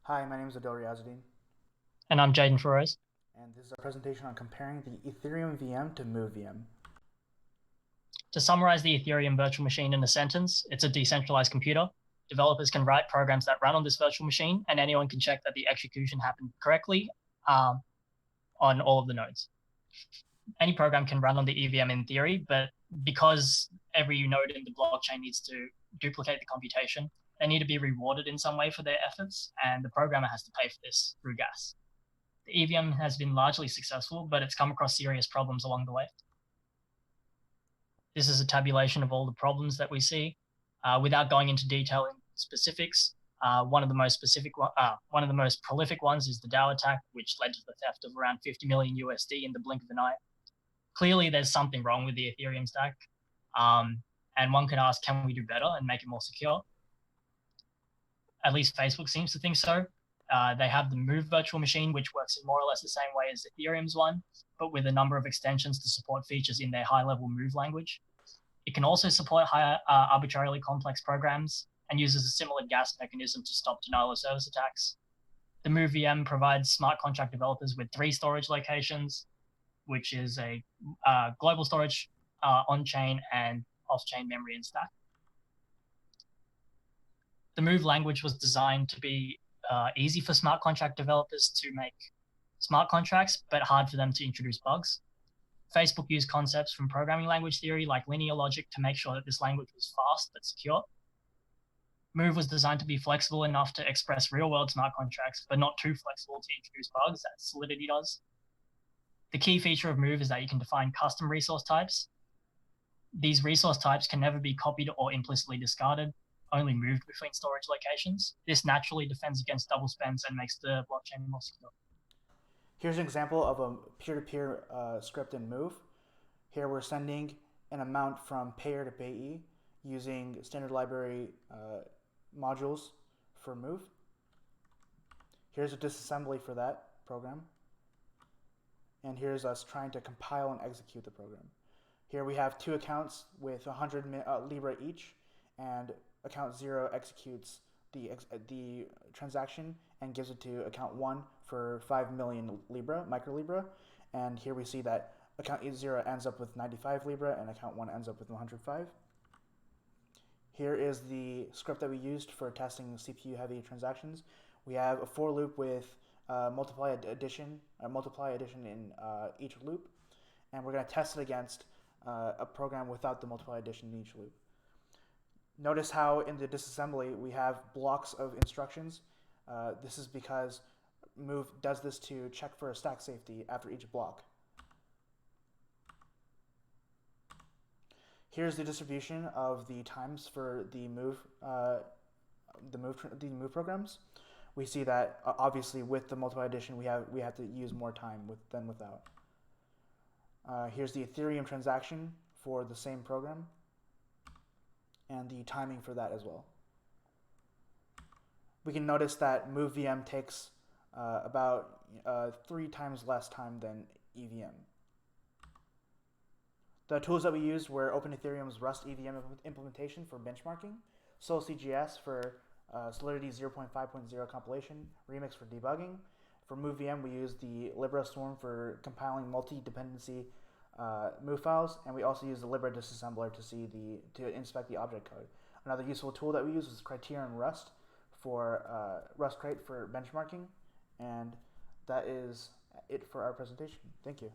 Hi, my name is Adil Riazuddin, And I'm Jaden Flores. and this is a presentation on comparing the Ethereum VM to MoveVM. To summarize the Ethereum virtual machine in a sentence, it's a decentralized computer. Developers can write programs that run on this virtual machine, and anyone can check that the execution happened correctly um, on all of the nodes. Any program can run on the EVM in theory, but because every node in the blockchain needs to duplicate the computation, they need to be rewarded in some way for their efforts, and the programmer has to pay for this through gas. The EVM has been largely successful, but it's come across serious problems along the way. This is a tabulation of all the problems that we see. Without going into detail in specifics, one of the most prolific ones is the DAO attack, which led to the theft of around 50 million USD in the blink of an eye. Clearly, there's something wrong with the Ethereum stack, and one could ask, can we do better and make it more secure? At least Facebook seems to think so. They have the Move virtual machine, which works in more or less the same way as Ethereum's one, but with a number of extensions to support features in their high-level Move language. It can also support higher arbitrarily complex programs and uses a similar gas mechanism to stop denial of service attacks. The MoveVM provides smart contract developers with 3 storage locations, which is a global storage, on-chain, and off-chain memory and stack. The Move language was designed to be easy for smart contract developers to make smart contracts, but hard for them to introduce bugs. Facebook used concepts from programming language theory like linear logic to make sure that this language was fast but secure. Move was designed to be flexible enough to express real-world smart contracts, but not too flexible to introduce bugs as Solidity does. The key feature of Move is that you can define custom resource types. These resource types can never be copied or implicitly discarded, only moved between storage locations. This naturally defends against double spends and makes the blockchain more secure. Here's an example of a peer-to-peer script in Move. Here we're sending an amount from payer to payee using standard library modules for Move. Here's a disassembly for that program. And here's us trying to compile and execute the program. Here we have 2 accounts with 100 Libra each, and account 0 executes the transaction and gives it to account 1 for 5 million Libra, micro Libra. And here we see that account 0 ends up with 95 Libra and account 1 ends up with 105. Here is the script that we used for testing CPU heavy transactions. We have a for loop with multiply addition in each loop, and we're going to test it against a program without the multiply addition in each loop. Notice how in the disassembly we have blocks of instructions. This is because Move does this to check for a stack safety after each block. Here's the distribution of the times for the move programs. We see that obviously with the multiply addition we have to use more time than without. Here's the Ethereum transaction for the same program and the timing for that as well. We can notice that MoveVM takes about 3 times less time than EVM. The tools that we used were OpenEthereum's Rust EVM implementation for benchmarking, SolCGS for Solidity 0.5.0 compilation, Remix for debugging. For MoveVM, we used the Libra Storm for compiling multi-dependency move files, and we also used the Libra disassembler to inspect the object code. Another useful tool that we used was Criterion Rust for Rust Crate for benchmarking, and that is it for our presentation. Thank you.